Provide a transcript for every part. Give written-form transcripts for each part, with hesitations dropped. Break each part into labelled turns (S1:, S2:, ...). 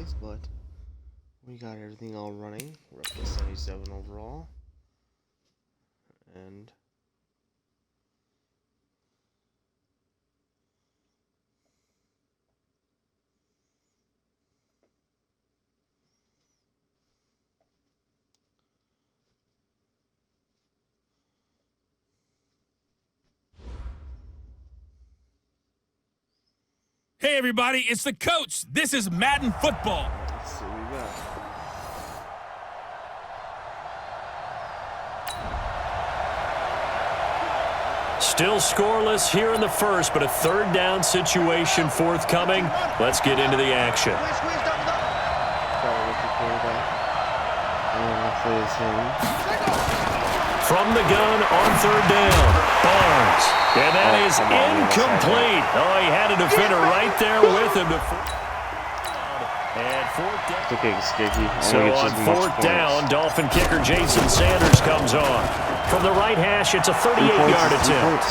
S1: offense, but we got everything all running. We're up to 77 overall. And
S2: hey, everybody, it's the coach. This is Madden Football.
S1: let's see what we got.
S3: Still scoreless here in the first, but a third down situation forthcoming. Let's get into the action. From the gun on third down, Barnes. And that is incomplete. Oh, he had a defender right there with him. And fourth down.
S1: Okay, Skiggy.
S3: So on fourth down, Dolphin kicker Jason Sanders comes on. From the right hash, it's a 38-yard attempt.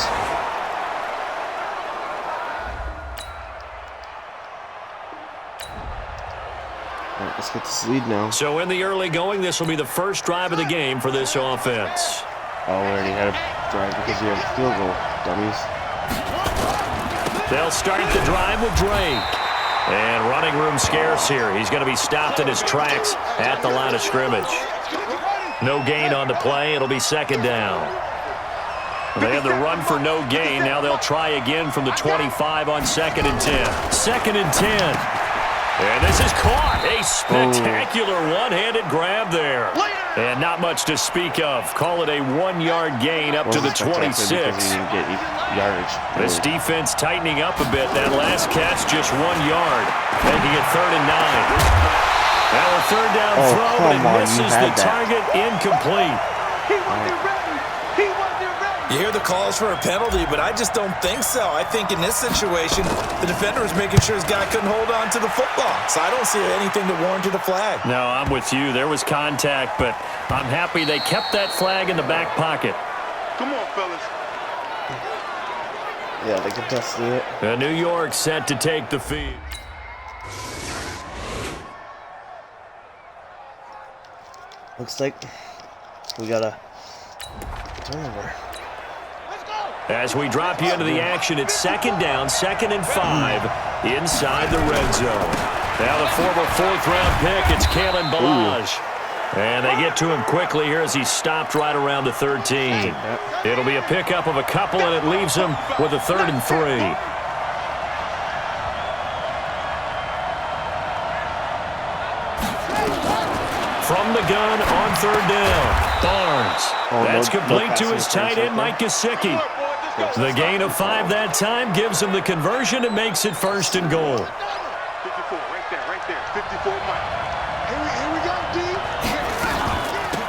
S1: All right, let's get this lead now.
S3: So in the early going, this will be the first drive of the game for this offense.
S1: Oh, we already had a drive because we have a field goal, dummies.
S3: They'll start the drive with Drake. And running room scarce here. He's going to be stopped in his tracks at the line of scrimmage. No gain on the play. It'll be second down. They have the run for no gain. Now they'll try again from the 25 on second and 10. Second and 10. And this is caught. A spectacular one-handed grab there. And not much to speak of. Call it a 1-yard gain up to the 26. This defense tightening up a bit. That last catch just 1 yard, making it 3rd and 9. Now a third down throw, but it misses the target, incomplete.
S4: You hear the calls for a penalty, but I just don't think so. I think in this situation, the defender was making sure his guy couldn't hold on to the football. So I don't see anything that warranted a flag.
S3: No, I'm with you. There was contact, but I'm happy they kept that flag in the back pocket.
S5: Come on, fellas.
S1: Yeah, they contested it.
S3: New York set to take the feed.
S1: Looks like we got a turnover.
S3: As we drop you into the action, it's second down, 2nd and 5, inside the red zone. Now the former 4th-round pick, it's Kalen Ballage. And they get to him quickly here as he's stopped right around the 13. It'll be a pickup of a couple, and it leaves him with a 3rd and 3. From the gun on third down, Barnes. That's complete to his tight end, Mike Gesicki. The gain of 5 that time gives him the conversion and makes it 1st and goal.
S5: 54, right there, 54, Mike. Here we go, D.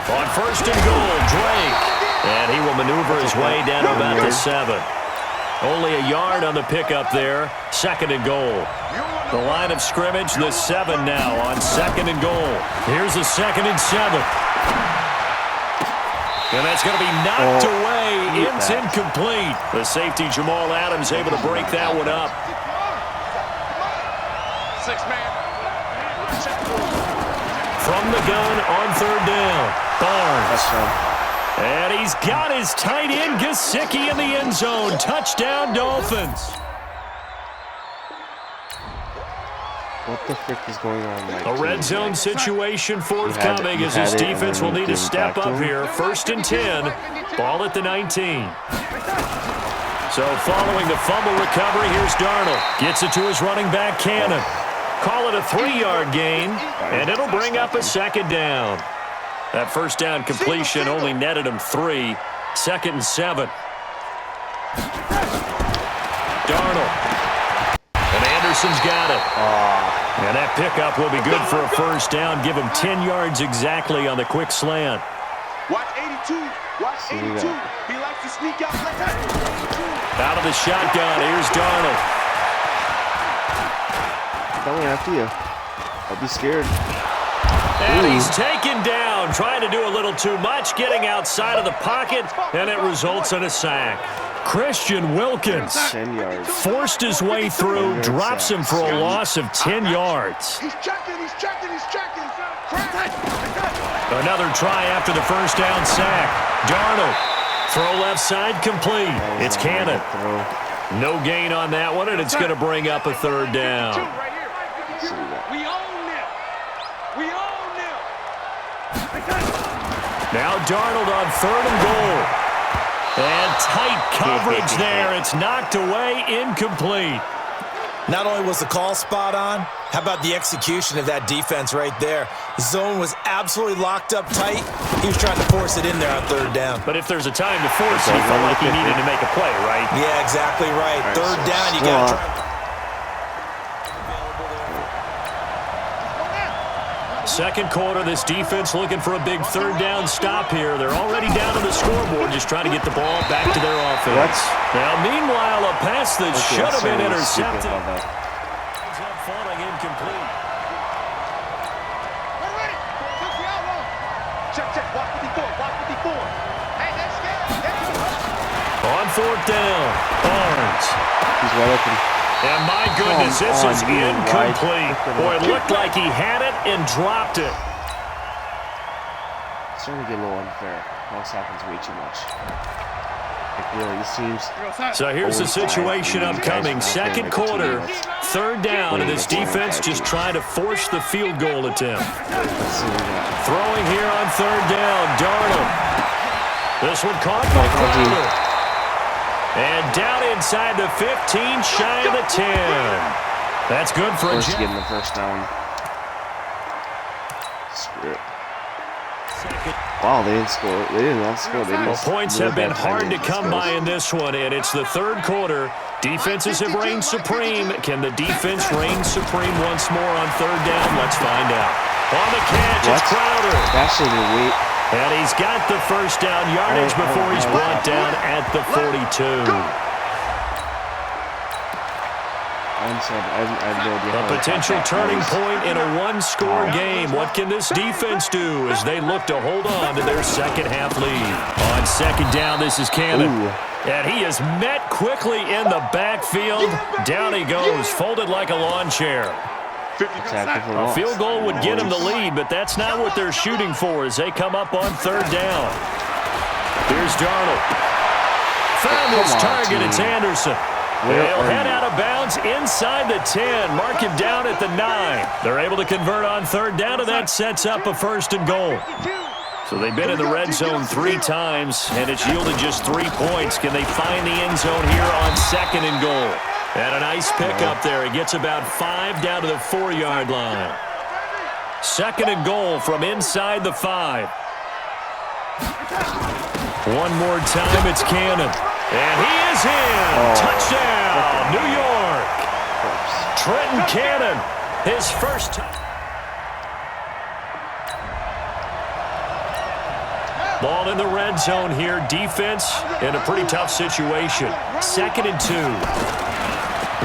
S3: On 1st and goal, Drake. And he will maneuver his way down to about the 7. Only a yard on the pickup there, 2nd and goal. The line of scrimmage, the 7 now on 2nd and goal. Here's a 2nd and 7. And that's going to be knocked away. It's incomplete. The safety, Jamal Adams, able to break that one up.
S5: 6-man.
S3: From the gun on 3rd down, Barnes. And he's got his tight end, Gesicki, in the end zone. Touchdown, Dolphins.
S1: What the frick is going on, Mike?
S3: A red zone situation forthcoming as this defense will need to step up here. 1st and 10, ball at the 19. So following the fumble recovery, here's Darnold. Gets it to his running back, Cannon. Call it a 3-yard gain, and it'll bring up a 2nd down. That 1st down completion only netted him 3. 2nd and 7. Darnold. And Anderson's got it. And that pickup will be good for a 1st down. Give him 10 yards exactly on the quick slant.
S5: Watch 82. Watch 82. He likes to sneak out like that.
S3: Out of the shotgun, here's Darnold.
S1: Coming after you. I'll be scared.
S3: And he's taken down, trying to do a little too much, getting outside of the pocket, and it results in a sack. Christian Wilkins
S1: 10 yards.
S3: forced his way through, drops him for a loss of 10 yards.
S5: He's checking.
S3: Another try after the first down sack. Darnold, throw left side complete. It's Cannon. No gain on that one, and it's going to bring up a third down.
S5: We own them.
S3: Now Darnold on 3rd and goal. And tight coverage there. It's knocked away, incomplete.
S4: Not only was the call spot on, how about the execution of that defense right there? The zone was absolutely locked up tight. He was trying to force it in there on 3rd down.
S3: But if there's a time to force it, he felt like he needed to make a play, right?
S4: Yeah, exactly right. 3rd down, you got to try.
S3: Second quarter, this defense looking for a big 3rd down stop here. They're already down on the scoreboard, just trying to get the ball back to their offense. Now, meanwhile, a pass that should have been intercepted. Ends up falling incomplete.
S5: Check. Walk 54. Hey, let's go.
S3: On 4th down, Barnes.
S1: He's wide open.
S3: And my goodness, this is
S1: being
S3: incomplete.
S1: wide.
S3: Boy, it looked like he had it and dropped it.
S1: It's starting to get a little unfair. Moss happens way too much. It really seems.
S3: So here's the situation upcoming. Second quarter, 3rd down, and this defense just trying to force the field goal attempt. Throwing here on 3rd down, Darnold. This one caught by Crowder. And down inside the 15, shy of the 10. That's good for a
S1: First getting the first down. Screw it. Wow, they didn't score. They didn't have to score. They
S3: Well,
S1: just
S3: points have been hard to come by in this one, and it's the 3rd quarter. Defenses have reigned supreme. Can the defense reign supreme once more on 3rd down? Let's find out. On the catch, it's Crowder.
S1: That should have wait.
S3: And he's got the first down yardage before he's brought down at the 42. A potential turning point in a one-score game. What can this defense do as they look to hold on to their second-half lead? On 2nd down, this is Cannon. And he is met quickly in the backfield. Down he goes, folded like a lawn chair. A field goal would get him the lead, but that's not what they're shooting for as they come up on 3rd down. Here's Darnold. Found his target. It's Anderson. They'll head out of bounds inside the 10. Mark him down at the 9. They're able to convert on 3rd down, and that sets up a 1st and goal. So they've been in the red zone 3 times, and it's yielded just 3 points. Can they find the end zone here on 2nd and goal? And a nice pickup there. He gets about 5 down to the 4-yard line. 2nd and goal from inside the 5. One more time, it's Cannon. And he is in. Touchdown, New York. Trenton Cannon, his first time. Ball in the red zone here. Defense in a pretty tough situation. 2nd and 2.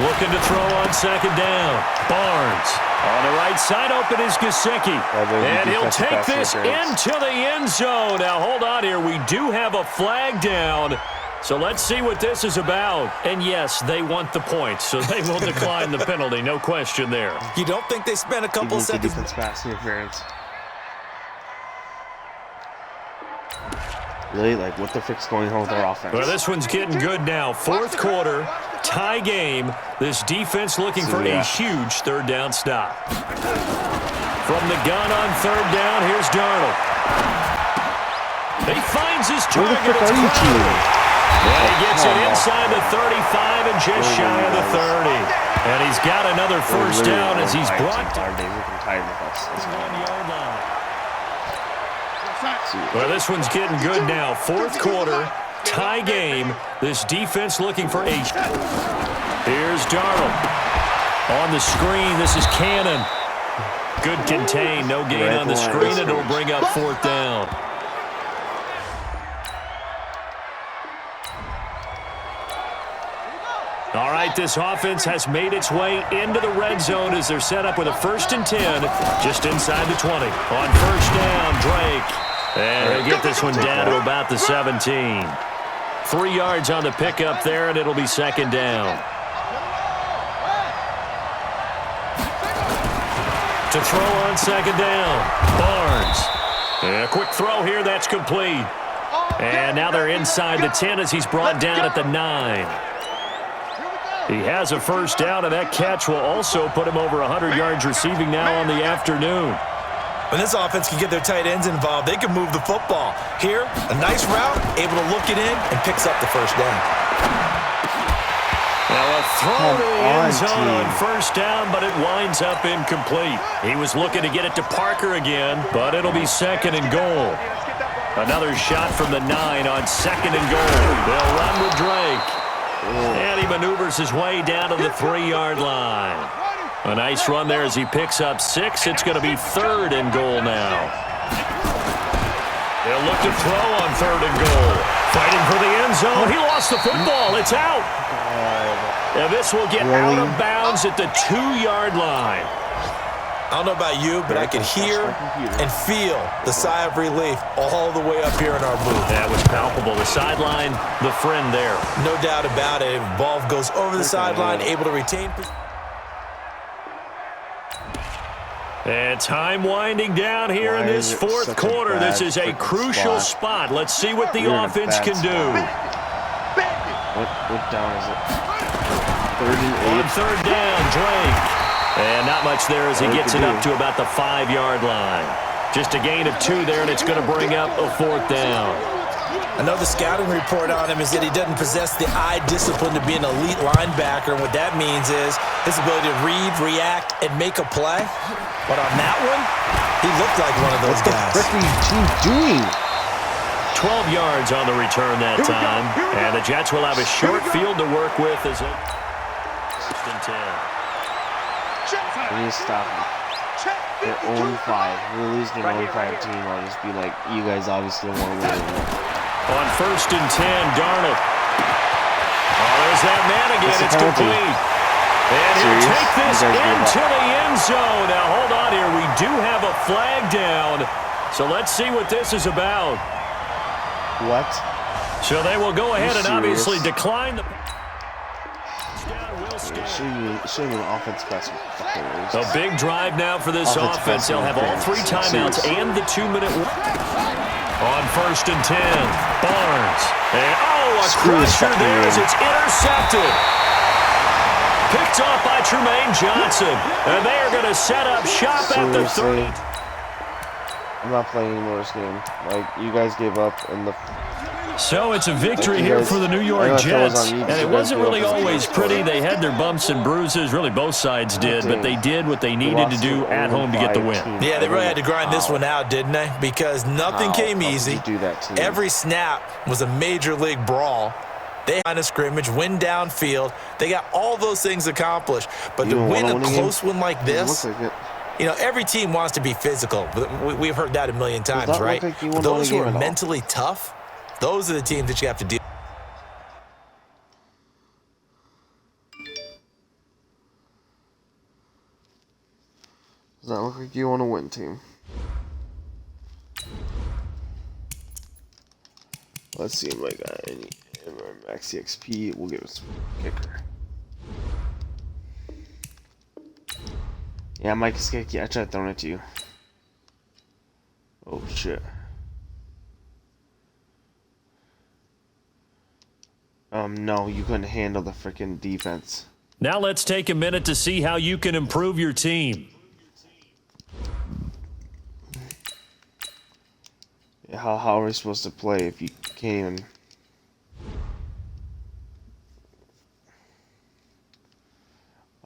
S3: Looking to throw on 2nd down. Barnes on the right side. Open is Gesicki. And he'll take this into the end zone. Now, hold on here. We do have a flag down. So let's see what this is about. And, yes, they want the points, so they will decline the penalty. No question there.
S4: You don't think they spent a couple seconds?
S1: Defense pass interference. Really? Like, what the frick's going on with our offense?
S3: Well, this one's getting good now. 4th quarter, tie game. This defense looking for a huge 3rd down stop. From the gun on 3rd down, here's Darnold. He finds his target. And he gets it inside the 35 and just shy of the 30. And he's got another first down as he's brought to the 1-yard line. Well, this one's getting good now. 4th quarter, tie game. This defense looking for a... Here's Darnold. On the screen, this is Cannon. Good contain, no gain on the screen, and it'll bring up 4th down. All right, this offense has made its way into the red zone as they're set up with a 1st and 10 just inside the 20. On 1st down, Drake. And he'll get this one down to about the 17. 3 yards on the pickup there, and it'll be second down. To throw on second down, Barnes. A quick throw here, that's complete. And now they're inside the 10 as he's brought down at the 9. He has a first down, and that catch will also put him over 100 yards receiving now on the afternoon.
S4: When this offense can get their tight ends involved, they can move the football. Here, a nice route, able to look it in, and picks up the first down.
S3: Now a throw to the end zone on first down, but it winds up incomplete. He was looking to get it to Parker again, but it'll be second and goal. Another shot from the 9 on second and goal. They'll run with Drake. And he maneuvers his way down to the 3-yard line. A nice run there as he picks up 6. It's going to be third and goal now. They'll look to throw on third and goal. Fighting for the end zone. He lost the football. It's out. And this will get out of bounds at the 2-yard line.
S4: I don't know about you, but I could hear and feel the sigh of relief all the way up here in our booth.
S3: That was palpable. The sideline, the friend there.
S4: No doubt about it. Ball goes over the sideline, able to retain.
S3: And time winding down here in this fourth quarter. This is a crucial spot. Let's see what the offense can do.
S1: What down is it? 3rd and 8.
S3: On third down, Drake. And not much there as he gets it up to about the 5-yard line. Just a gain of 2 there, and it's going to bring up a 4th down.
S4: Another scouting report on him is that he doesn't possess the eye discipline to be an elite linebacker. And what that means is his ability to read, react, and make a play. But on that one, he looked like one of those guys.
S1: What the frick are you team doing?
S3: 12 yards on the return that time. And the Jets will have a short field to work with as a 1st and 10.
S1: We need to stop them. They're 0-5. We're losing an 0-5 team. I'll just be like, you guys obviously don't want to win.
S3: On 1st and 10, Darnold. Oh, there's that man again. It's complete. And he'll take this into the end zone. Now, hold on here. We do have a flag down. So let's see what this is about.
S1: What?
S3: So they will go ahead and obviously decline the...
S1: Should be an offense pass.
S3: A big drive now for this offense. They'll have all 3 timeouts and the 2-minute... On 1st and 10, Barnes. And, a crusher there as it's intercepted. Picked off by Trumaine Johnson. And they are going to set up shop at the 30.
S1: I'm not playing anymore this game. Like, you guys gave up in the...
S3: So it's a victory here for the New York Jets. And it wasn't really always pretty. They had their bumps and bruises. Really, both sides did. But they did what they needed to do at home to get the win.
S4: Yeah, they really had to grind this one out, didn't they? Because nothing came easy. Every snap was a major league brawl. They had a scrimmage, win downfield. They got all those things accomplished. But to win a close one like this, you know, every team wants to be physical. We've heard that a million times, right? But those who are mentally tough, those are the teams that you have to deal with.
S1: Does that look like you want to win, team? Let's see if I got any Max XP. We'll give us a kicker. Yeah, Mike is kicky. I tried throwing it to you. Oh shit. No, you couldn't handle the freaking defense.
S3: Now let's take a minute to see how you can improve your team. Yeah, how are we supposed to play if you can't even...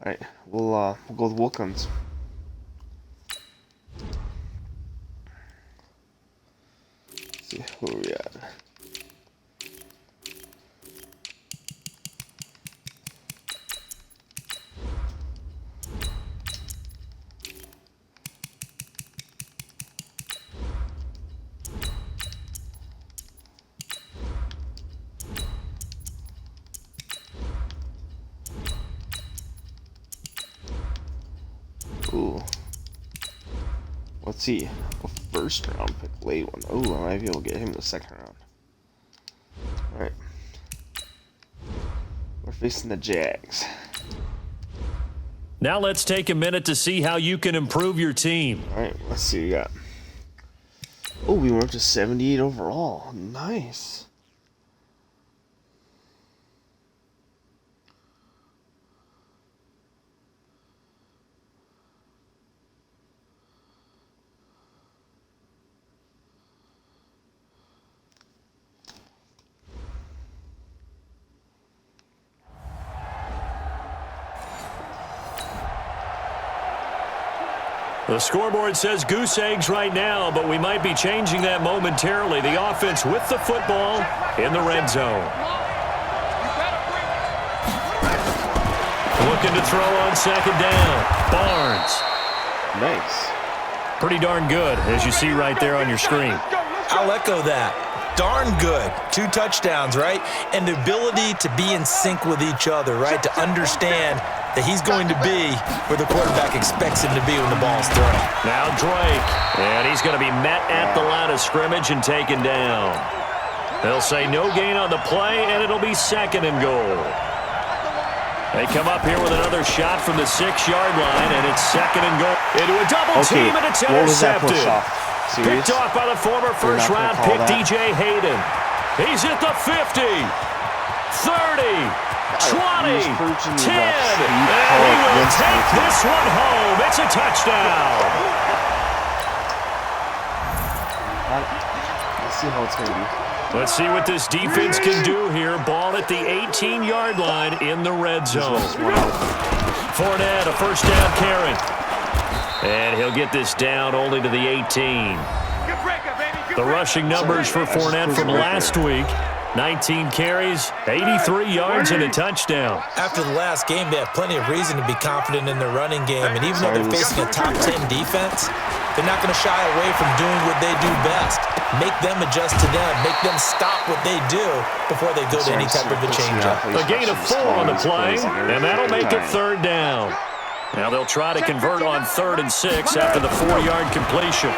S3: Alright, we'll go with Wilkins. Let's see who are we at. Ooh. Let's see. A first round pick, late one. Ooh, I might be able to get him in the second round. Alright.
S1: We're facing the Jags.
S3: Now let's take a minute to see how you can improve your team.
S1: All right, let's see what we got. Oh, we went up to 78 overall. Nice.
S3: The scoreboard says goose eggs right now, but we might be changing that momentarily. The offense with the football in the red zone. Looking to throw on second down. Barnes.
S1: Nice.
S3: Pretty darn good, as you see right there on your screen.
S4: I'll echo that. Darn good. 2 touchdowns, right? And the ability to be in sync with each other, right? To understand that he's going to be where the quarterback expects him to be when the ball's thrown.
S3: Now Drake, and he's going to be met at the line of scrimmage and taken down. They'll say no gain on the play, and it'll be 2nd and goal. They come up here with another shot from the 6-yard line, and it's 2nd and goal. Into a double team, and it's intercepted. Picked off by the former first-round pick, DJ Hayden. He's at the 50, 30, 20, 10, and he will take this one home. It's a touchdown.
S1: Let's see how it's going to be.
S3: Let's see what this defense can do here. Ball at the 18-yard line in the red zone. Fournette, a first down carry. And he'll get this down only to the 18. The rushing numbers for Fournette from last week. 19 carries, 83 yards, and a touchdown.
S4: After the last game, they have plenty of reason to be confident in their running game. And even though they're facing a top 10 defense, they're not going to shy away from doing what they do best. Make them adjust to them. Make them stop what they do before they go to any type of a change-up.
S3: A gain of 4 on the play, and that'll make it 3rd down. Now they'll try to convert on 3rd and 6 after the 4-yard completion.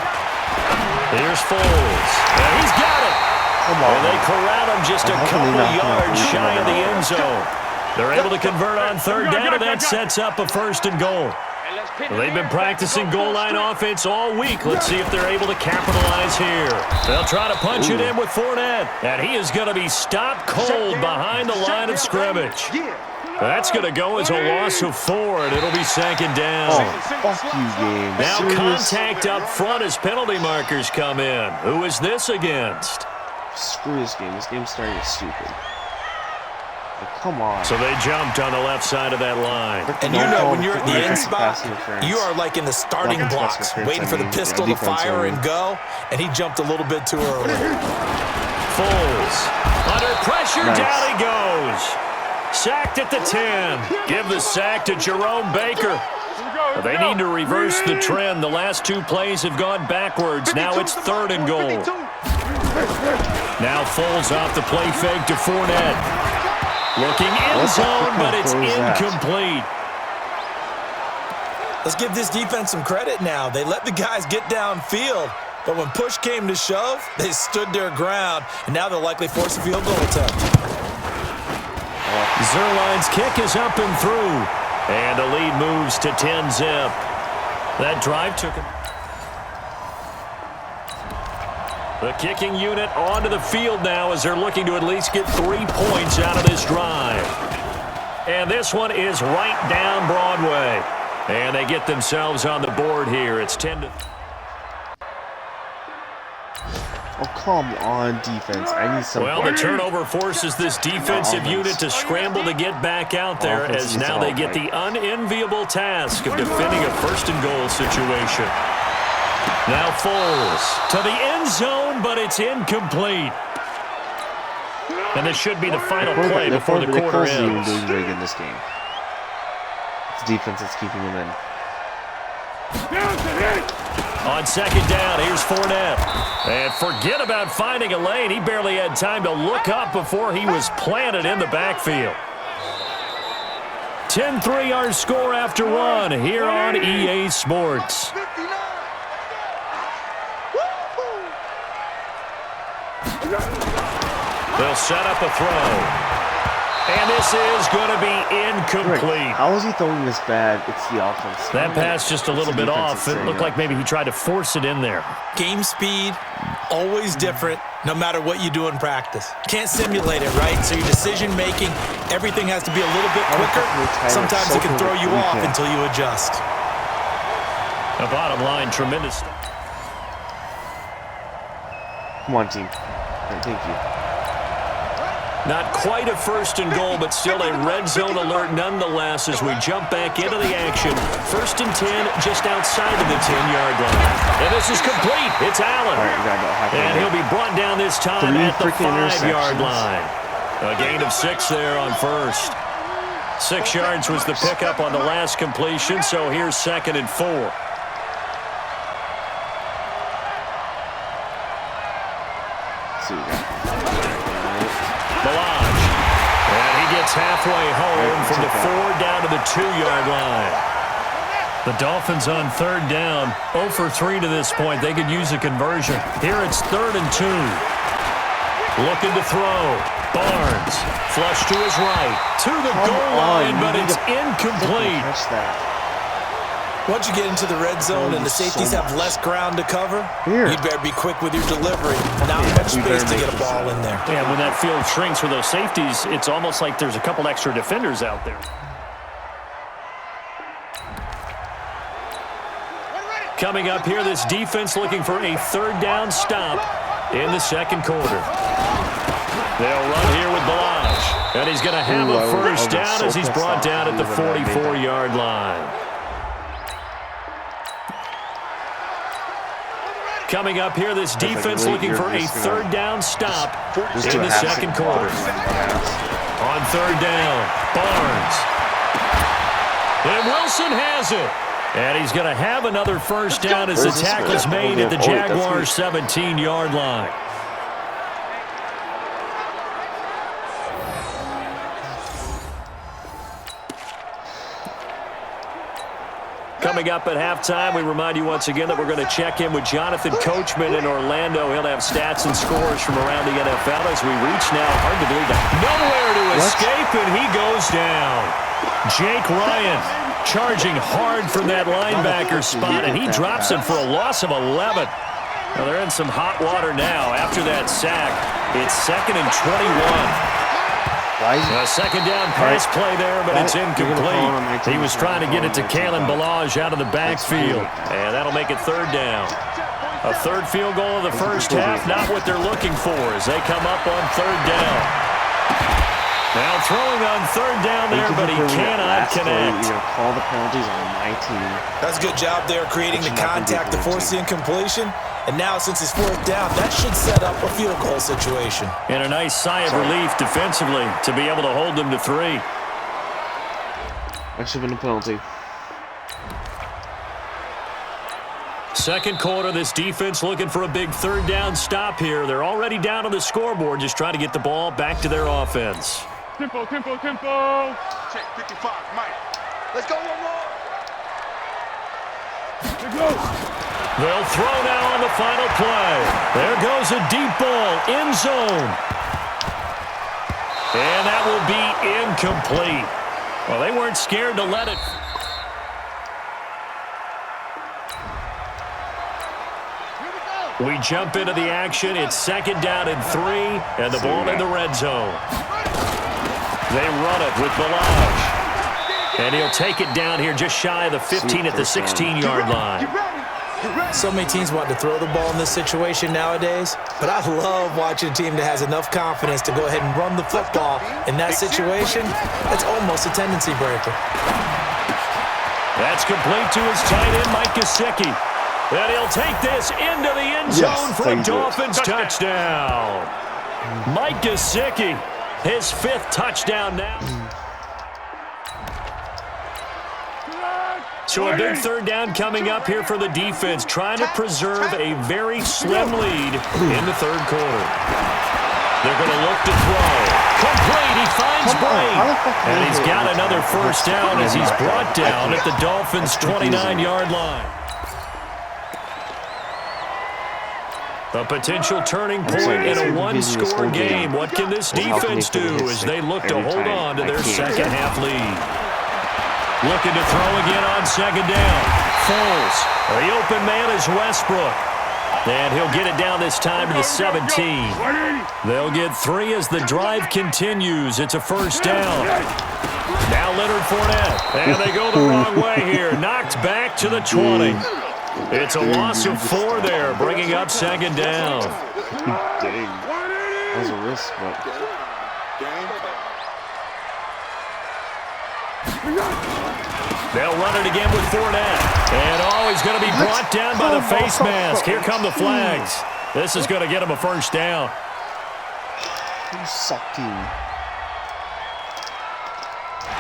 S3: Here's Foles. And he's got it. And they corral him just a couple yards shy of the end zone. They're able to convert on 3rd down, and that sets up a 1st and goal. Well, they've been practicing goal line offense all week. Let's see if they're able to capitalize here. They'll try to punch it in with Fournette, and he is going to be stopped cold behind the line of scrimmage. That's going to go as a loss of 4, and it'll be 2nd down.
S1: Oh, fuck you, game.
S3: Now contact up front as penalty markers come in. Who is this against?
S1: Screw this game. This game's starting to stupid. Like, come on.
S3: So they jumped on the left side of that line.
S4: And you know when you're at the end spot, you are like in the starting blocks, waiting for the pistol to fire and go, and he jumped a little bit too early.
S3: Foles. Under pressure, down he goes. Sacked at the 10. Give the sack to Jerome Baker. They need to reverse the trend. The last 2 plays have gone backwards. Now it's 3rd and goal. Now Foles off the play fake to Fournette. Looking in zone, but it's incomplete.
S4: Let's give this defense some credit now. They let the guys get downfield, but when push came to shove, they stood their ground, and now they'll likely force a field goal attempt.
S3: Zuerlein's kick is up and through, and the lead moves to 10-zip. That drive took him. The kicking unit onto the field now as they're looking to at least get 3 points out of this drive. And this one is right down Broadway. And they get themselves on the board here. It's 10-0.
S1: Oh, come on, defense. I need some.
S3: Well, the turnover forces this defensive unit to scramble to get back out there as now they get the unenviable task of defending a 1st and goal situation. Now Foles to the end zone, but it's incomplete. And this should be the final play before the quarter ends.
S1: Doing very good in this game. It's defense that's keeping him in.
S3: On 2nd down, here's Fournette. And forget about finding a lane. He barely had time to look up before he was planted in the backfield. 10-3 our score after 1 here on EA Sports. They'll set up a throw. And this is going to be incomplete.
S1: How is he throwing this bad? It's the offense.
S3: That pass just a little bit off. It looked like maybe he tried to force it in there.
S4: Game speed, always different, no matter what you do in practice. Can't simulate it, right? So your decision-making, everything has to be a little bit quicker. Sometimes it can throw you off until you adjust.
S3: The bottom line, tremendous.
S1: Come on, team. Thank you.
S3: Not quite a first and goal, but still a red zone alert nonetheless as we jump back into the action. 1st and 10, just outside of the 10-yard line. And this is complete. It's Allen. And he'll be brought down this time at the 5-yard line. A gain of 6 there on first. 6 yards was the pickup on the last completion, so here's 2nd and 4. Halfway home from the 4 down to the 2-yard line. The Dolphins on 3rd down, 0 for 3 to this point. They could use a conversion. Here it's 3rd and 2. Looking to throw. Barnes, flush to his right, to the goal line, but it's incomplete.
S4: Once you get into the red zone and the safeties have less ground to cover, you'd better be quick with your delivery. Not much space to get a ball in there.
S3: Yeah, when that field shrinks for those safeties, it's almost like there's a couple extra defenders out there. Coming up here, this defense looking for a 3rd down stop in the 2nd quarter. They'll run here with Balazs, and he's going to have a first down as he's brought down at the 44-yard line. Coming up here, this defense looking for a 3rd down stop in the 2nd quarter. On 3rd down, Barnes. And Wilson has it. And he's going to have another first down as the tackle's made at the Jaguars' 17-yard line. Coming up at halftime, we remind you once again that we're going to check in with Jonathan Coachman in Orlando. He'll have stats and scores from around the NFL as we reach now. Hard to believe that. Nowhere to escape, and he goes down. Jake Ryan charging hard from that linebacker spot, and he drops him for a loss of 11. Well, they're in some hot water now after that sack. It's 2nd and 21. A 2nd down pass play there, but it's incomplete. He was trying to get it to Kalen Balazs out of the backfield, and that'll make it 3rd down. A 3rd field goal of the first half, not what they're looking for as they come up on 3rd down. Now throwing on 3rd down there, but he cannot connect.
S1: Call the penalties on my team.
S4: That's a good job there creating the contact to force the incompletion. And now, since it's 4th down, that should set up a field goal situation. And a nice sigh of relief defensively to be able to hold them to 3.
S1: That should have been a penalty.
S3: 2nd quarter, this defense looking for a big 3rd down stop here. They're already down on the scoreboard, just trying to get the ball back to their offense.
S5: Tempo, tempo, tempo. Check 55, Mike. Let's go one more. Let's go.
S3: They'll throw now on the final play. There goes a deep ball, end zone. And that will be incomplete. Well, they weren't scared to let it. We jump into the action. It's 2nd down and 3, and the ball in the red zone. They run it with Balazs. And he'll take it down here just shy of the 15 at the 16-yard line.
S4: So many teams want to throw the ball in this situation nowadays, but I love watching a team that has enough confidence to go ahead and run the football. In that situation, that's almost a tendency breaker.
S3: That's complete to his tight end, Mike Gesicki. And he'll take this into the end zone for a Dolphins touchdown. Mike Gesicki, his 5th touchdown now. So a big 3rd down coming up here for the defense, trying to preserve a very slim lead in the 3rd quarter. They're going to look to throw. Complete, he finds Bray. And he's got another first down as he's brought down at the Dolphins' 29-yard line. A potential turning point in a one-score game. What can this defense do as they look to hold on to their second-half lead? Looking to throw again on second down. Foles. The open man is Westbrook. And he'll get it down this time to the 17. They'll get 3 as the drive continues. It's a first down. Now Leonard Fournette. And they go the wrong way here. Knocked back to the 20. It's a loss of 4 there, bringing up second down.
S1: Dang. That was a risk, but...
S3: They'll run it again with Fournette. And he's going to be brought down by the face mask. Here come the flags. This is going to get him a first down.
S1: You sucking.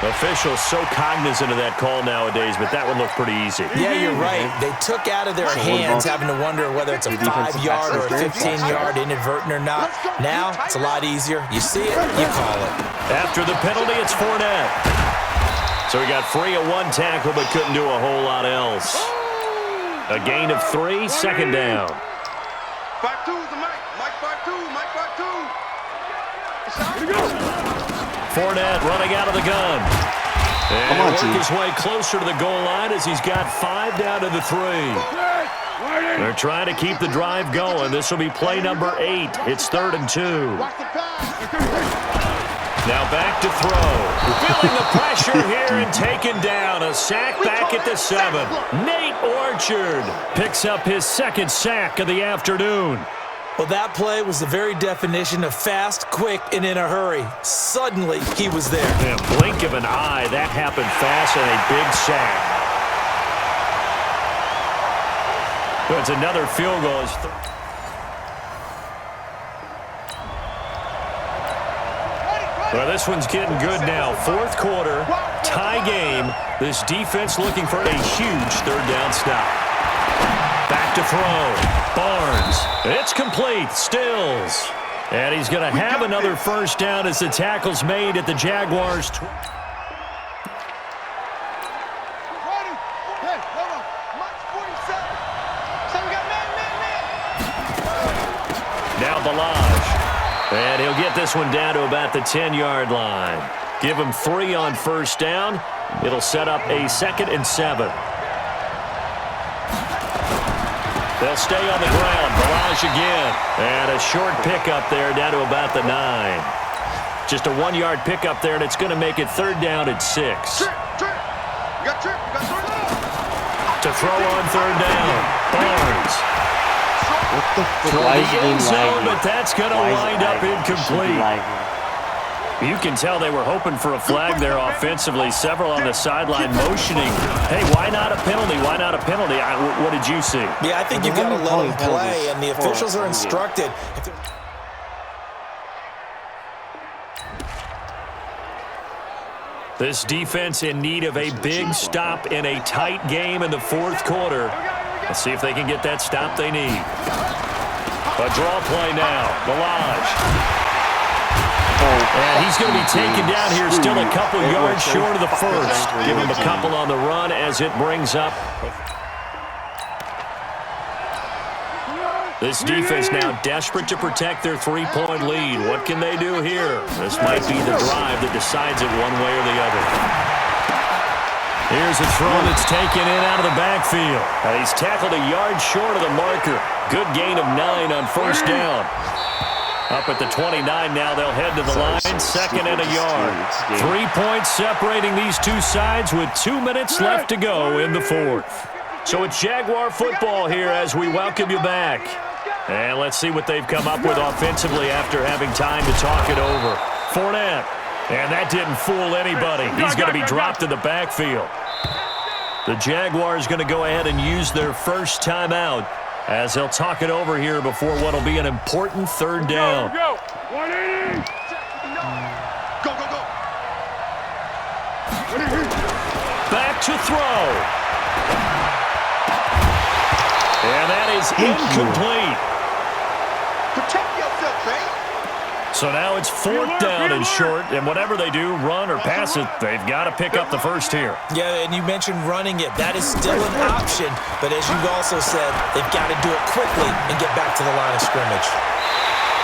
S3: Officials so cognizant of that call nowadays, but that one looked pretty easy.
S4: Yeah, you're right. They took out of their hands having to wonder whether it's a 5-yard or a 15-yard inadvertent or not. Now, it's a lot easier. You see it, you call it.
S3: After the penalty, it's Fournette. So he got free of 1 tackle, but couldn't do a whole lot else. A gain of 3, second down.
S5: 5-2 is the Mike 5-2, Mike 5-2.
S3: Fournette running out of the gun. And work his way closer to the goal line as he's got 5 down to the 3. They're trying to keep the drive going. This will be play number 8. It's 3rd and 2. Now back to throw. Feeling the pressure here and taken down. A sack back at the 7. Nate Orchard picks up his 2nd sack of the afternoon.
S4: Well, that play was the very definition of fast, quick, and in a hurry. Suddenly, he was there.
S3: In a blink of an eye, that happened fast and a big sack. It's another field goal. Well, this one's getting good now. 4th quarter, tie game. This defense looking for a huge 3rd down stop. Back to throw. Barnes. It's complete. Stills. And he's going to have another first down as the tackle's made at the Jaguars. Now Balaj. And he'll get this one down to about the 10-yard line. Give him 3 on first down. It'll set up a 2nd and 7. They'll stay on the ground. Balaj again. And a short pickup there down to about the 9. Just a 1-yard pickup there, and it's going to make it 3rd down at 6. To throw on 3rd down. Barnes.
S1: What the fuck?
S3: Toward the end zone, but that's going to wind up incomplete. You can tell they were hoping for a flag there offensively. Several on the sideline motioning. Hey, why not a penalty? Why not a penalty? What did you see?
S4: Yeah, I think you've got to let them play, and the officials are instructed.
S3: This defense in need of a big stop in a tight game in the 4th quarter. Let's see if they can get that stop they need. A draw play now. Balaj. And he's going to be taken down here, still a couple yards short of the first. Give him a couple on the run as it brings up. This defense now desperate to protect their 3-point lead. What can they do here? This might be the drive that decides it one way or the other. Here's a throw that's taken in out of the backfield. He's tackled a yard short of the marker. Good gain of 9 on first down. Up at the 29 now, they'll head to the line, 2nd and a yard. 3 points separating these two sides with 2 minutes left to go in the 4th. So it's Jaguar football here as we welcome you back. And let's see what they've come up with offensively after having time to talk it over. Fournette. And that didn't fool anybody. He's going to be dropped in the backfield. The Jaguars going to go ahead and use their first timeout as they'll talk it over here before what will be an important 3rd down.
S5: Go, 180. Go, go, go.
S3: Back to throw. And that is incomplete.
S5: Protect yourself, man.
S3: So now it's 4th down and short, and whatever they do, run or pass it, they've got to pick up the first here.
S4: Yeah, and you mentioned running it. That is still an option, but as you've also said, they've got to do it quickly and get back to the line of scrimmage.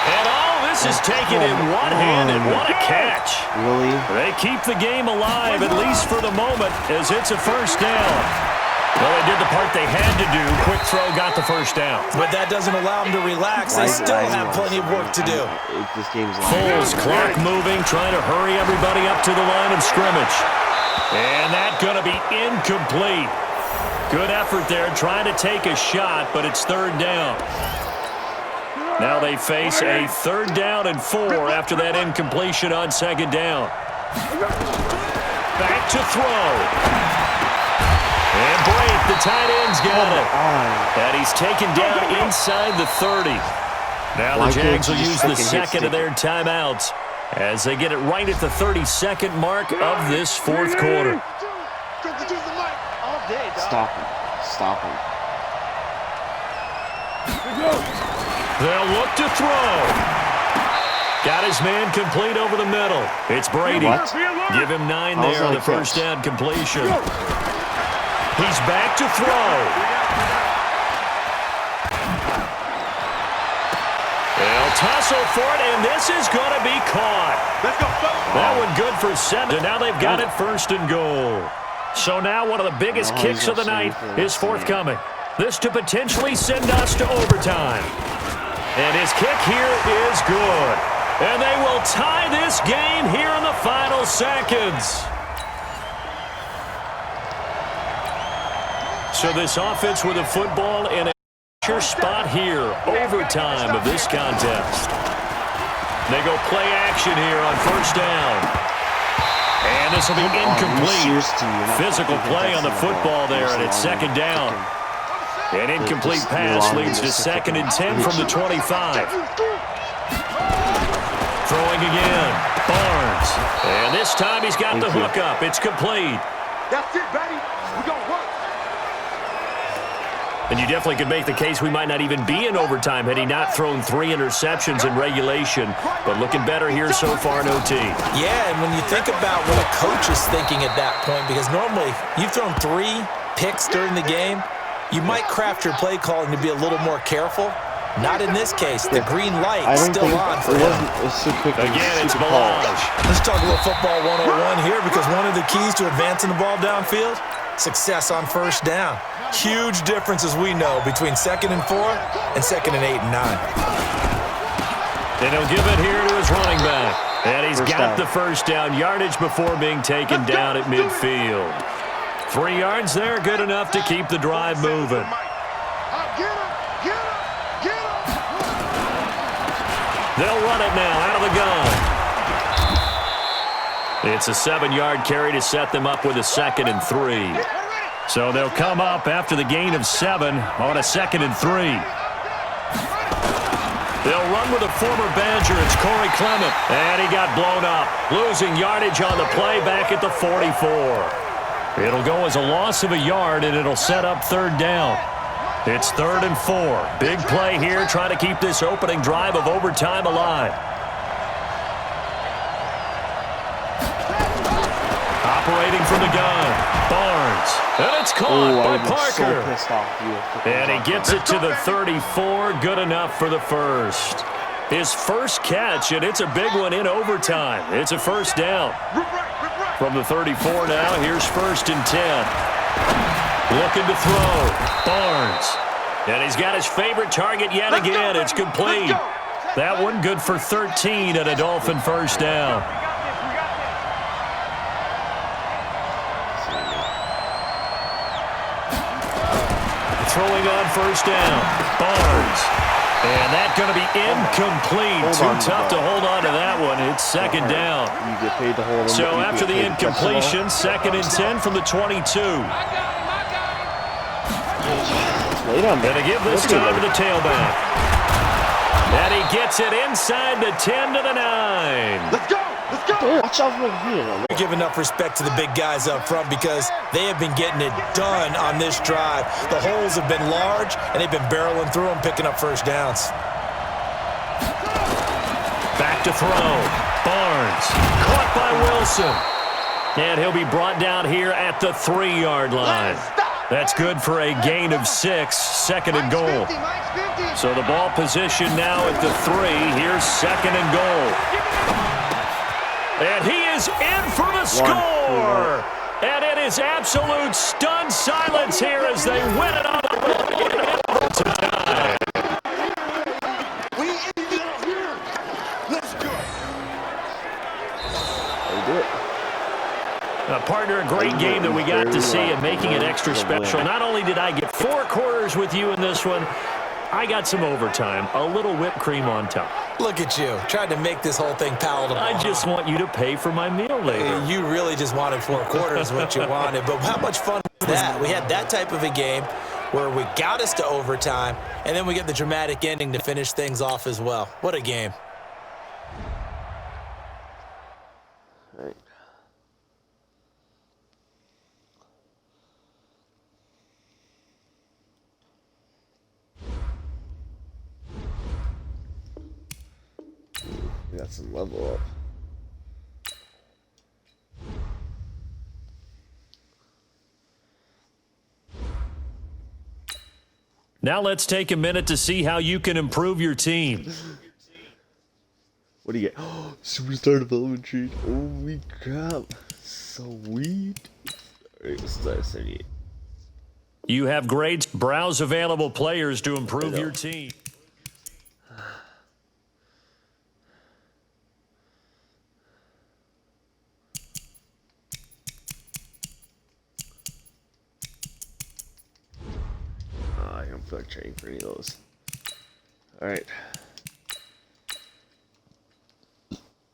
S3: And all this is taken in one hand, and what a catch.
S1: Really?
S3: They keep the game alive, at least for the moment, as it's a first down. Well, they did the part they had to do. Quick throw got the first down.
S4: But that doesn't allow them to relax. They still have plenty of work to do.
S1: This game's
S3: Foles, clock moving, trying to hurry everybody up to the line of scrimmage. And that's going to be incomplete. Good effort there, trying to take a shot, but it's 3rd down. Now they face a 3rd down and 4 after that incompletion on 2nd down. Back to throw. And Brate, the tight end's got it. And he's taken down inside the 30. Now the Jags will use the second of their timeouts as they get it right at the 32nd mark of this 4th quarter.
S1: Stop him. Stop him.
S3: They'll look to throw. Got his man complete over the middle. It's Brady.
S1: What?
S3: Give him 9 there on the first down completion. He's back to throw. They'll tussle for it, and this is going to be caught. That one good for 7, and now they've got it 1st and goal. So now one of the biggest kicks of the night is forthcoming. This to potentially send us to overtime. And his kick here is good. And they will tie this game here in the final seconds. So this offense with the football in a sure spot here, overtime of this contest. They go play action here on 1st down. And this will be incomplete. Physical play on the football there, and it's 2nd down. An incomplete pass leads to 2nd and 10 from the 25. Throwing again, Barnes. And this time he's got the hook up. It's complete.
S5: That's it, baby. We gonna work.
S3: And you definitely could make the case we might not even be in overtime had he not thrown 3 interceptions in regulation. But looking better here so far in OT.
S4: Yeah, and when you think about what a coach is thinking at that point, because normally you've thrown 3 picks during the game, you might craft your play calling to be a little more careful. Not in this case. The green light still on for him.
S3: Again, it's Balazs.
S4: Let's talk a little football 101 here, because one of the keys to advancing the ball downfield, success on 1st down. Huge difference, as we know, between 2nd and 4 and 2nd and 8 and 9.
S3: And he'll give it here to his running back. And he's got the 1st down yardage before being taken down at midfield. 3 yards there, good enough to keep the drive moving. They'll run it now out of the gun. It's a 7-yard carry to set them up with a 2nd and 3. So they'll come up after the gain of 7 on a 2nd and 3. They'll run with a former Badger. It's Corey Clement. And he got blown up. Losing yardage on the play back at the 44. It'll go as a loss of a yard, and it'll set up 3rd down. It's 3rd and 4. Big play here, trying to keep this opening drive of overtime alive. Operating from the gun, Barnes. And it's caught by Parker. And he gets it to the 34. Good enough for the 1st. His first catch, and it's a big one in overtime. It's a 1st down. From the 34 now, here's 1st and 10. Looking to throw. Barnes. And he's got his favorite target yet again. It's complete. That one good for 13 and a Dolphin 1st down. Throwing on 1st down. Barnes. And that's going to be incomplete. Too tough to hold on to that one. It's 2nd down.
S1: You get paid to hold him.
S3: So after the incompletion, 2nd and 10 from the 22. And to give this time to the tailback. And he gets it inside the 10 to the 9.
S5: Let's go! Let's go!
S1: Watch out for here.
S4: Give enough respect to the big guys up front, because they have been getting it done on this drive. The holes have been large, and they've been barreling through them, picking up 1st downs.
S3: Back to throw. Barnes caught by Wilson. And he'll be brought down here at the 3-yard line. That's good for a gain of 6, second and goal. So the ball position now at the 3. Here's second and goal. And he is in for the score. And it is absolute stunned silence here as they win it on the road.
S5: We ended up here. Let's go.
S1: They do it.
S3: Partner, a great game that we got to see and making it extra special. Not only did I get 4 quarters with you in this one, I got some overtime, a little whipped cream on top.
S4: Look at you, trying to make this whole thing palatable.
S3: I just want you to pay for my meal later.
S4: You really just wanted 4 quarters, what you wanted. But how much fun was that? We had that type of a game where we got us to overtime, and then we get the dramatic ending to finish things off as well. What a game.
S1: All right. We got some level up.
S3: Now let's take a minute to see how you can improve your team.
S1: What do you get? Oh, superstar development tree. Holy crap. Sweet. Alright, let's start 78.
S3: You have grades. Browse available players to improve your team.
S1: I don't feel like trading for any of those. Alright.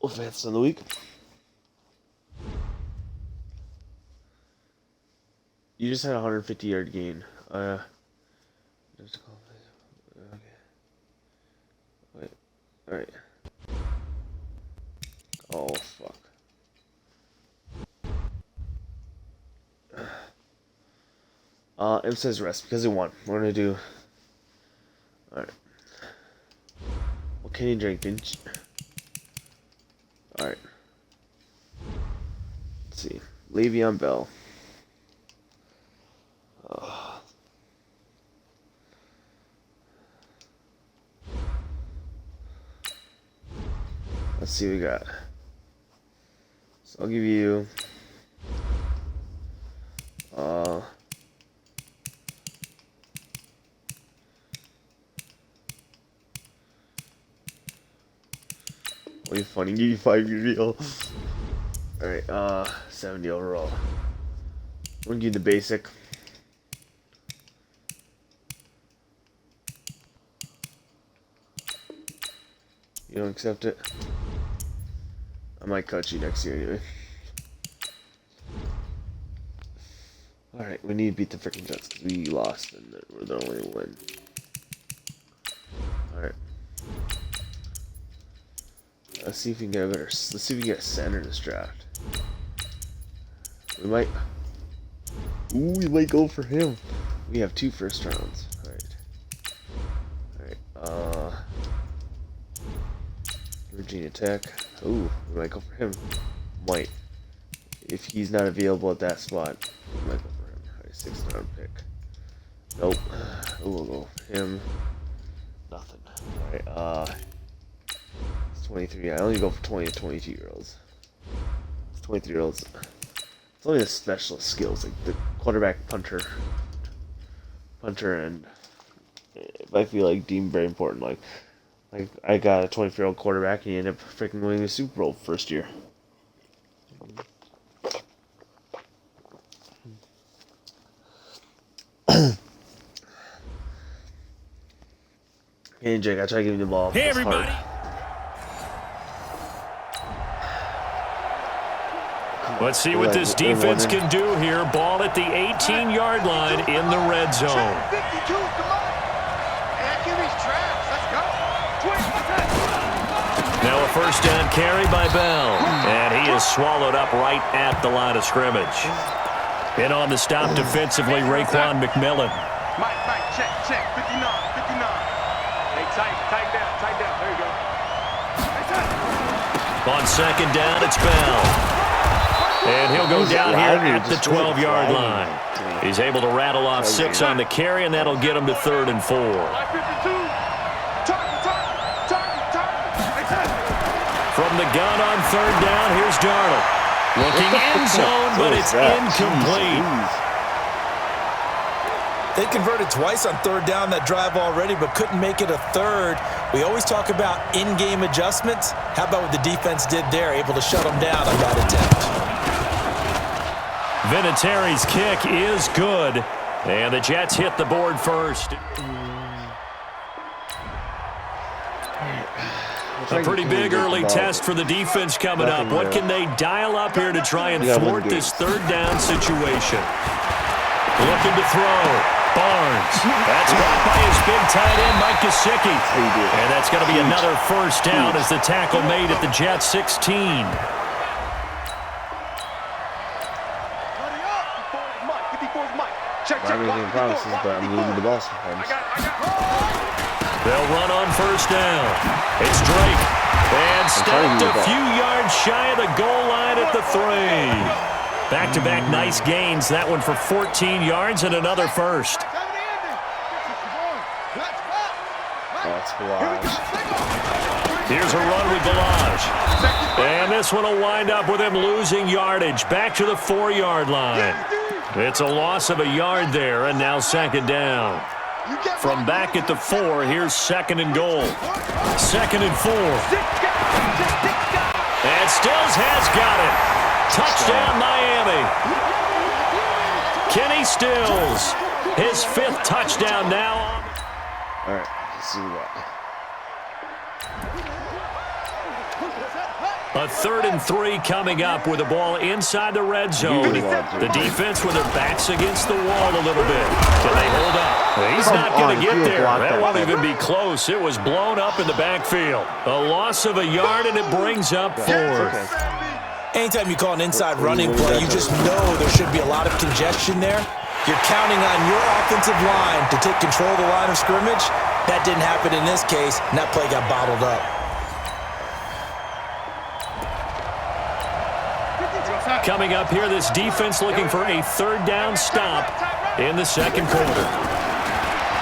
S1: Offense of the week. You just had a 150-yard gain. Okay. Wait. Alright. Oh, fuck. It says rest because it won. We're gonna do. Alright. Well, Kenny Jenkins. Alright. Let's see. Le'Veon Bell. Let's see what we got. So I'll give you. Really funny, give you 5-year deal. Alright, 70 overall. I'm gonna give you the basic. You don't accept it? I might cut you next year anyway. Alright, we need to beat the freaking Jets because we lost and we're the only win. Alright. Let's see if we can get a better. Let's see if we can get a center in this draft. We might. Ooh, we might go for him. We have 2 first rounds. Alright. Virginia Tech. Ooh, we might go for him. Might. If he's not available at that spot, we might go for him. Alright, 6th round pick. Nope. Ooh, we'll go for him. Nothing. Alright, 23. I only go for 20 to 22-year-olds. 23-year-olds. It's only the specialist skills, like the quarterback, punter, and if I feel like deemed very important, like I got a 24-year-old quarterback and he ended up freaking winning the Super Bowl first year. Hey Jake, I try to give you the ball.
S2: Hey everybody.
S3: Let's see what this defense can do here. Ball at the 18-yard line in the red zone. Now a first down carry by Bell. And he is swallowed up right at the line of scrimmage. In on the stop defensively, Raekwon McMillan.
S5: Mike, check, 59. Hey, tight down, there you go. Hey, tight.
S3: On second down, it's Bell. And he'll go down here at the 12-yard line. He's able to rattle off 6 on the carry, and that'll get him to 3rd and 4. From the gun on 3rd down, here's Darnold. Looking end zone, but it's incomplete.
S4: They converted twice on 3rd down that drive already, but couldn't make it a 3rd. We always talk about in-game adjustments. How about what the defense did there, able to shut them down on that attempt?
S3: Vinatieri's kick is good, and the Jets hit the board first. A pretty big early test for the defense coming up. What can they dial up here to try and thwart this 3rd down situation? Looking to throw. Barnes. That's caught by his big tight end, Mike Gesicki. And that's going to be another first down as the tackle made at the Jets 16.
S1: I'm making promises, but I'm losing the ball sometimes.
S3: They'll run on first down. It's Drake. And stopped a few yards shy of the goal line at the 3. Back-to-back nice gains. That one for 14 yards and another first.
S1: That's Balazs.
S3: Here's a run with Balazs. And this one will wind up with him losing yardage. Back to the 4-yard line. It's a loss of a yard there, and now 2nd down. From back at the 4, here's 2nd and goal. 2nd and 4. And Stills has got it. Touchdown, Miami. Kenny Stills, his 5th touchdown now.
S1: All right, let's see what.
S3: A 3rd and 3 coming up with the ball inside the red zone. The defense with their backs against the wall a little bit. Can they hold up? He's not going to get there. That won't even be close. It was blown up in the backfield. A loss of a yard, and it brings up 4th.
S4: Anytime you call an inside running play, you just know there should be a lot of congestion there. You're counting on your offensive line to take control of the line of scrimmage. That didn't happen in this case, and that play got bottled up.
S3: Coming up here, this defense looking for a 3rd down stop in the 2nd quarter.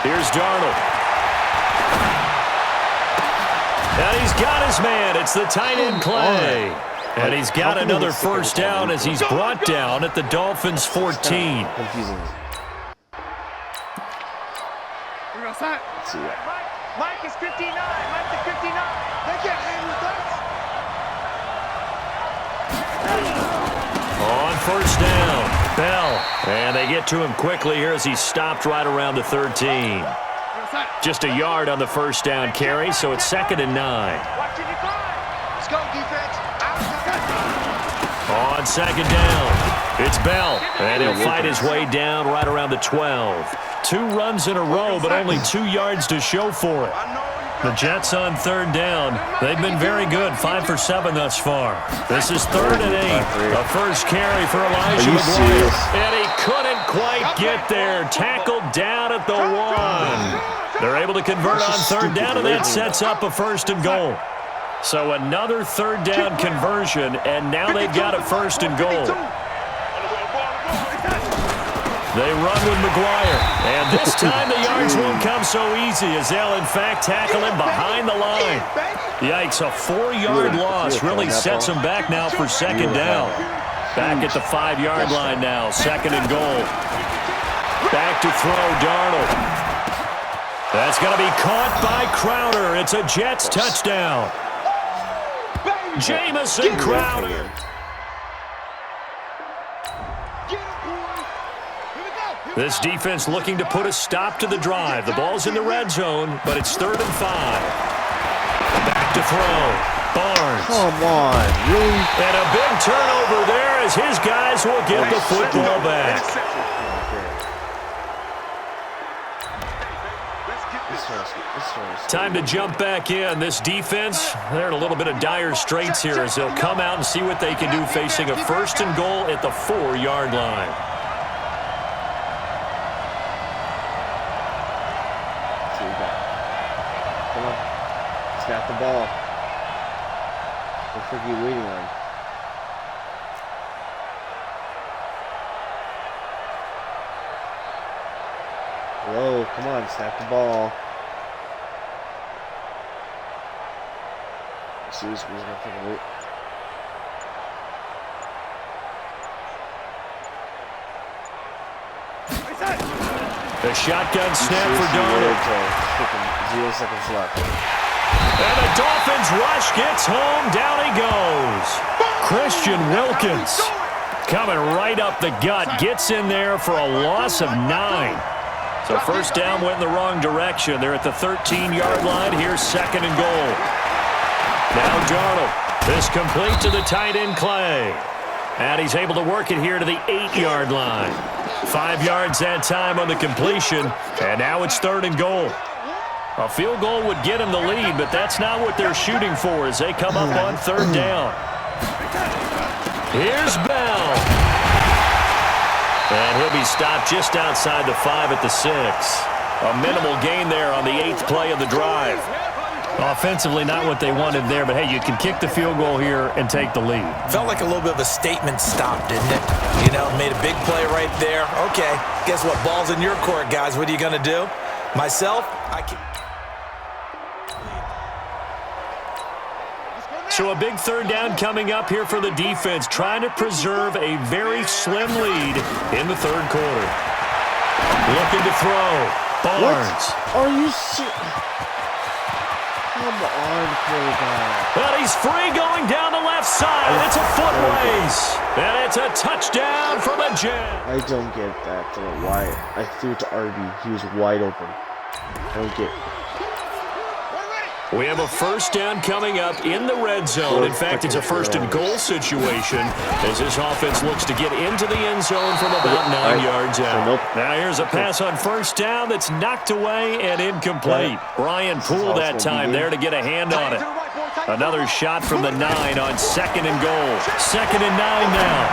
S3: Here's Darnold. And he's got his man. It's the tight end Clay. And he's got another first down as he's brought down at the Dolphins' 14.
S1: Confusing. Let's see that.
S5: Mike is 59. Mike is 59. They can't hang with us.
S3: On first down, Bell. And they get to him quickly here as he's stopped right around the 13. Just a yard on the first down carry, so it's 2nd and 9.
S5: Let's go, defense.
S3: On 2nd down, it's Bell, and he'll fight his way down right around the 12. 2 runs in a row, but only 2 yards to show for it. The Jets on 3rd down. They've been very good, 5 for 7 thus far. This is 3rd and 8. A first carry for Elijah McGuire. And he couldn't quite get there. Tackled down at the 1. They're able to convert on 3rd down, and that sets up a 1st and goal. So another 3rd down conversion, and now they've got a 1st and goal. They run with McGuire, and this time the yards won't come so easy as they'll, in fact, tackle him behind the line. Yikes, a 4-yard loss really sets him back now for 2nd down. Back at the 5-yard line now, 2nd and goal. Back to throw, Darnold. That's going to be caught by Crowder. It's a Jets touchdown. Jamison Crowder. This defense looking to put a stop to the drive. The ball's in the red zone, but it's 3rd and 5. Back to throw. Barnes.
S1: Come on, really?
S3: And a big turnover there as his guys will get the football back. Time to jump back in. This defense, they're in a little bit of dire straits here as they'll come out and see what they can do facing a 1st and goal at the 4-yard line.
S1: Come on. Snap the ball. What the fuck are you waiting on? Hello, come on, snap the ball. Seriously, who's gonna fucking wait?
S3: The shotgun snap for Darnold.
S1: 0 seconds left.
S3: And the Dolphins rush gets home. Down he goes. Christian Wilkins coming right up the gut. Gets in there for a loss of 9. So first down went in the wrong direction. They're at the 13-yard line. Here's second and goal. Now Darnold. This complete to the tight end Clay. And he's able to work it here to the 8-yard line. 5 yards that time on the completion. And now it's third and goal. A field goal would get him the lead, but that's not what they're shooting for as they come up on third down. Here's Bell. And he'll be stopped just outside the 5 at the 6. A minimal gain there on the 8th play of the drive. Offensively, not what they wanted there, but hey, you can kick the field goal here and take the lead.
S4: Felt like a little bit of a statement stop, didn't it? You know, made a big play right there. Okay, guess what? Ball's in your court, guys. What are you going to do? Myself, I can...
S3: So a big third down coming up here for the defense, trying to preserve a very slim lead in the third quarter. Looking to throw. Barnes.
S1: What? Are you serious? Come on, quarterback.
S3: But he's free going down the left side. It's a foot race. And it's a touchdown for the Jets.
S1: I don't get that. Why? I threw it to RB. He was wide open. I don't get it.
S3: We have a first down coming up in the red zone. In fact, it's a first and goal situation as this offense looks to get into the end zone from about 9 yards out. Now here's a pass on first down that's knocked away and incomplete. Brian Poole that time there to get a hand on it. Another shot from the 9 on second and goal. Second and 9 now.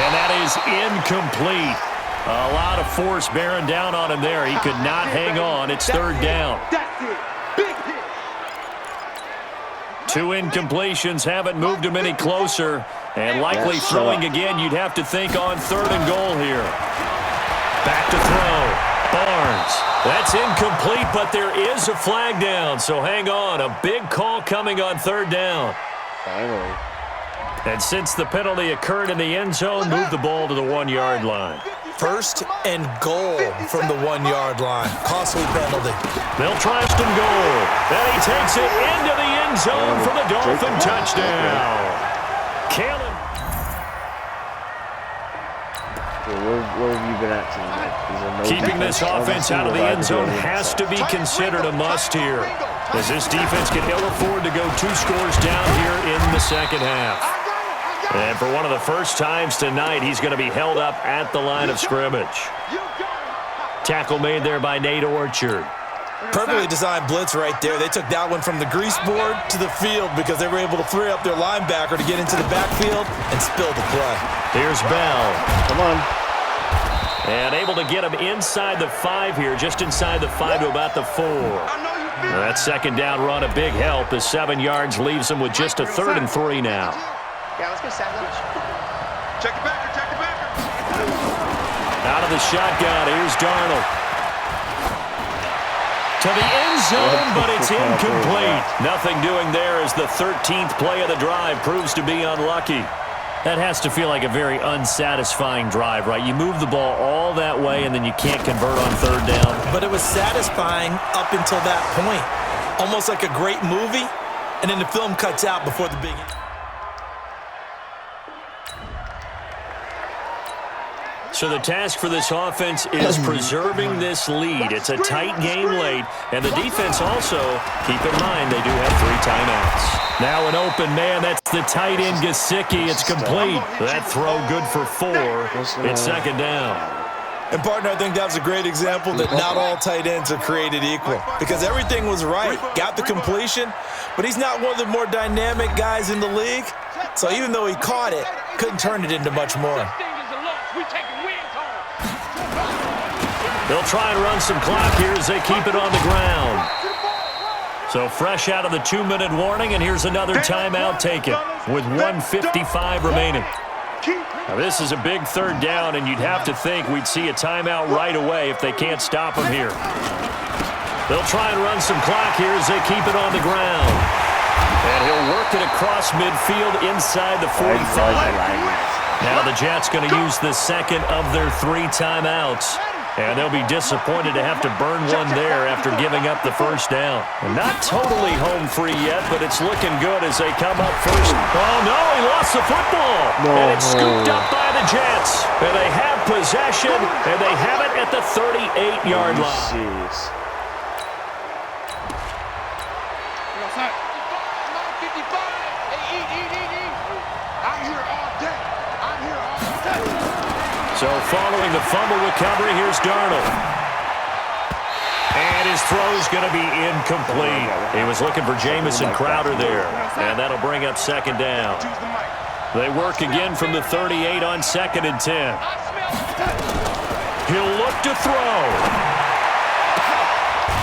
S3: And that is incomplete. A lot of force bearing down on him there. He could not hang on. It's third down. 2 incompletions haven't moved him any closer. And likely throwing again, you'd have to think on third and goal here. Back to throw. Barnes. That's incomplete, but there is a flag down. So hang on. A big call coming on third down.
S1: Finally.
S3: And since the penalty occurred in the end zone, move the ball to the 1-yard line.
S4: First and goal from the 1-yard line. Costly penalty.
S3: They'll try and goal. And he takes it into the end zone for the Dolphin touchdown. Kalen.
S1: Where have you been at tonight?
S3: Keeping this offense out of the end zone has to be considered a must here, as this defense can ill afford to go 2 scores down here in the second half. And for one of the first times tonight, he's going to be held up at the line of scrimmage. Tackle made there by Nate Orchard.
S4: Perfectly designed blitz right there. They took that one from the grease board to the field because they were able to free up their linebacker to get into the backfield and spill the play.
S3: Here's Bell.
S1: Come on.
S3: And able to get him inside the 5 here, just inside the 5 to about the 4. That second down run a big help as 7 yards leaves him with just a 3rd and 3 now.
S6: Yeah, let's go sandwich.
S5: Check it back, check it back.
S3: Out of the shotgun, here's Darnold. To the end zone, but it's incomplete. Nothing doing there as the 13th play of the drive proves to be unlucky. That has to feel like a very unsatisfying drive, right? You move the ball all that way, and then you can't convert on third down.
S4: But it was satisfying up until that point. Almost like a great movie, and then the film cuts out before the big...
S3: So the task for this offense is preserving this lead. It's a tight game late, and the defense also, keep in mind, they do have 3 timeouts. Now an open man, that's the tight end Gesicki. It's complete. That throw good for 4. It's second down.
S4: And, partner, I think that was a great example that not all tight ends are created equal because everything was right. Got the completion, but he's not one of the more dynamic guys in the league. So even though he caught it, couldn't turn it into much more.
S3: They'll try and run some clock here as they keep it on the ground. So fresh out of the 2-minute warning, and here's another timeout taken with 1:55 remaining. Now this is a big third down, and you'd have to think we'd see a timeout right away if they can't stop him here. They'll try and run some clock here as they keep it on the ground. And he'll work it across midfield inside the 45. Now the Jets going to use the second of their 3 timeouts. And they'll be disappointed to have to burn one there after giving up the first down. And not totally home free yet, but it's looking good as they come up first. Oh, no, he lost the football.
S1: No.
S3: And it's scooped up by the Jets. And they have possession, and they have it at the 38-yard line.
S1: Jeez.
S3: So following the fumble recovery, here's Darnold. And his throw's going to be incomplete. He was looking for Jamison Crowder there. And that'll bring up second down. They work again from the 38 on 2nd and 10. He'll look to throw.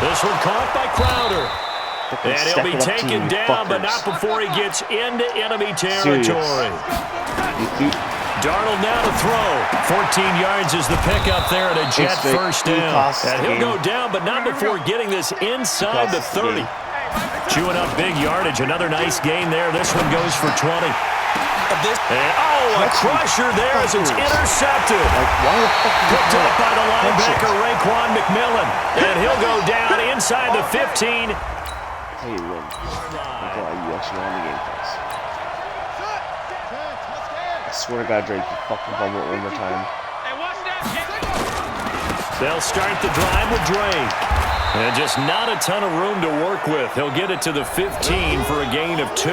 S3: This one caught by Crowder. And he'll be taken down, but not before he gets into enemy territory. Darnold now to throw. 14 yards is the pickup there at a Jet first down. And he'll go down, but not before getting this inside the 30. Chewing up big yardage. Another nice gain there. This one goes for 20. And, a crusher there as it's intercepted. Picked up by the linebacker, Raekwon McMillan. And he'll go down inside the 15.
S1: Hey, you win. You actually won the game pass. I swear to God, Drake, you fucking fumble it one more time.
S3: They'll start the drive with Drake. And just not a ton of room to work with. He'll get it to the 15 for a gain of 2.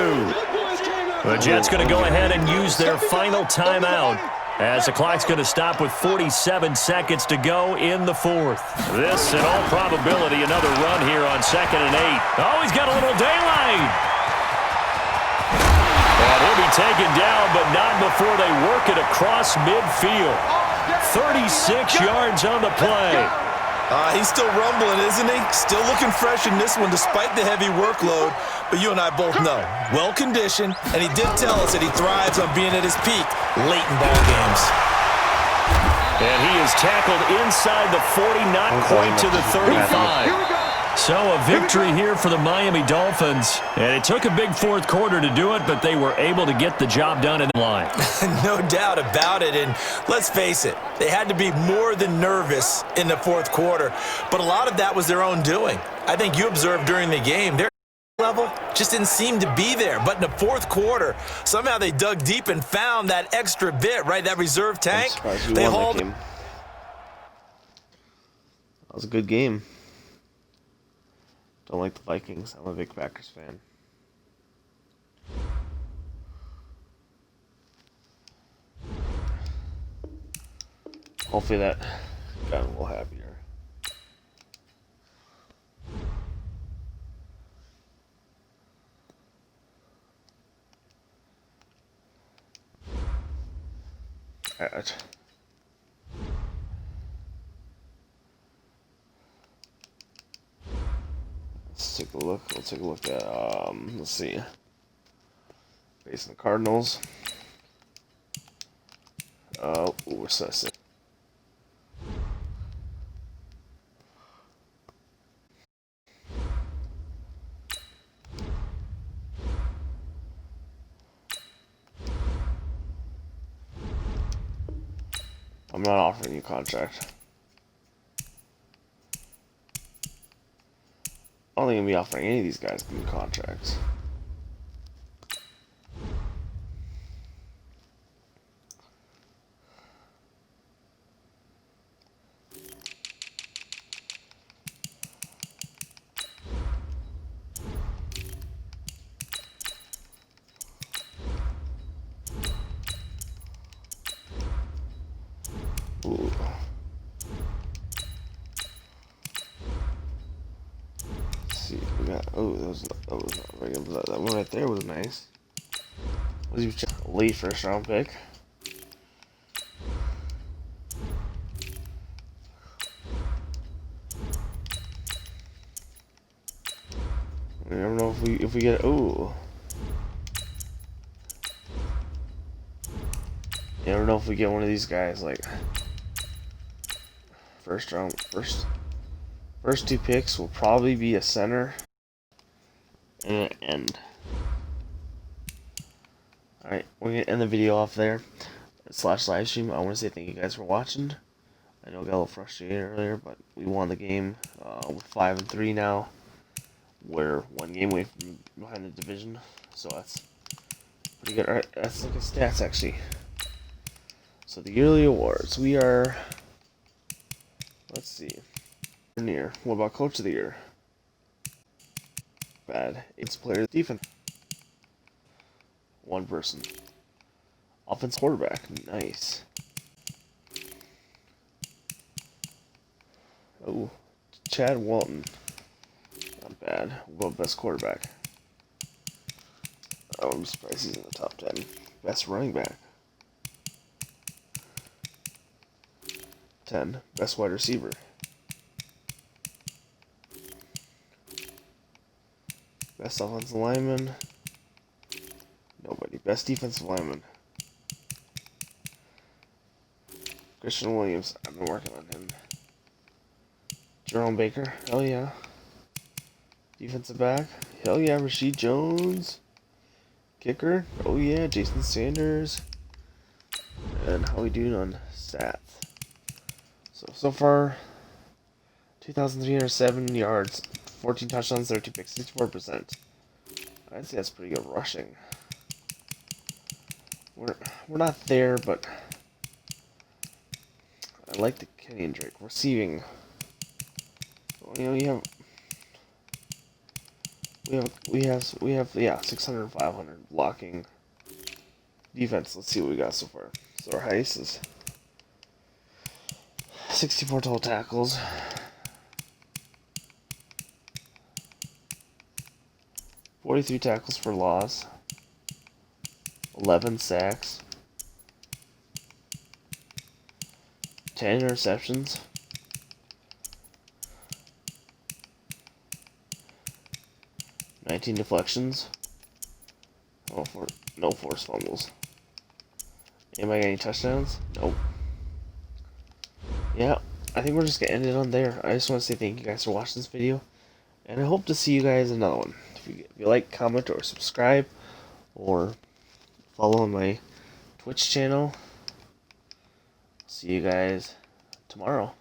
S3: The Jets going to go ahead and use their final timeout as the clock's going to stop with 47 seconds to go in the 4th. This, in all probability, another run here on 2nd and 8. Oh, he's got a little daylight. And he'll be taken down, but not before they work it across midfield. 36 yards on the play.
S4: He's still rumbling, isn't he? Still looking fresh in this one despite the heavy workload. But you and I both know, well-conditioned, and he did tell us that he thrives on being at his peak late in ball games.
S3: And he is tackled inside the 40, not quite to the 35. So a victory here for the Miami Dolphins. And it took a big 4th quarter to do it, but they were able to get the job done in the line.
S4: No doubt about it. And let's face it, they had to be more than nervous in the 4th quarter. But a lot of that was their own doing. I think you observed during the game, their level just didn't seem to be there. But in the 4th quarter, somehow they dug deep and found that extra bit, right? That reserve tank. They hauled.
S1: That was a good game. Don't like the Vikings. I'm a big Packers fan. Hopefully that got a little happier. Alright. Let's take a look. Let's take a look at let's see. Facing the Cardinals. What's that say? I'm not offering you a contract. I don't think I'm gonna be offering any of these guys new contracts. Ooh. See, we got that was not regular. That one right there was nice. Was he a late first round pick? I don't know if we get. Ooh. I don't know if we get one of these guys like first 2 picks will probably be a center and an end. Alright, we're gonna end the video off there / live stream. I want to say thank you guys for watching. I know I got a little frustrated earlier, but we won the game. We're 5-3 now. We're 1 game away from behind the division, so that's pretty good. Alright, let's look at stats actually. So the yearly awards, we are, let's see, we're near. What about Coach of the Year? Bad. It's player defense. 1 person. Offense quarterback, nice. Oh, Chad Walton, not bad. What about best quarterback? I wouldn't be surprised he's in the top 10. Best running back. 10. Best wide receiver. Best offensive lineman. Nobody. Best defensive lineman. Christian Williams. I've been working on him. Jerome Baker. Hell yeah. Defensive back. Hell yeah. Rashid Jones. Kicker. Oh yeah. Jason Sanders. And how we doing on stats? So far, 2,307 yards, 14 touchdowns, 13 picks, 64%. I'd say that's pretty good rushing. We're not there, but I like the Kenny and Drake receiving. Well, you know, we have yeah, 600 and 500 blocking. Defense. Let's see what we got so far. So our highest is 64 total tackles. 43 tackles for loss. 11 sacks. 10 interceptions. 19 deflections. Oh, no forced fumbles. Anybody got any touchdowns? Nope. Yeah, I think we're just gonna end it on there. I just want to say thank you guys for watching this video, and I hope to see you guys in another one. If you like, comment, or subscribe, or follow on my Twitch channel. See you guys tomorrow.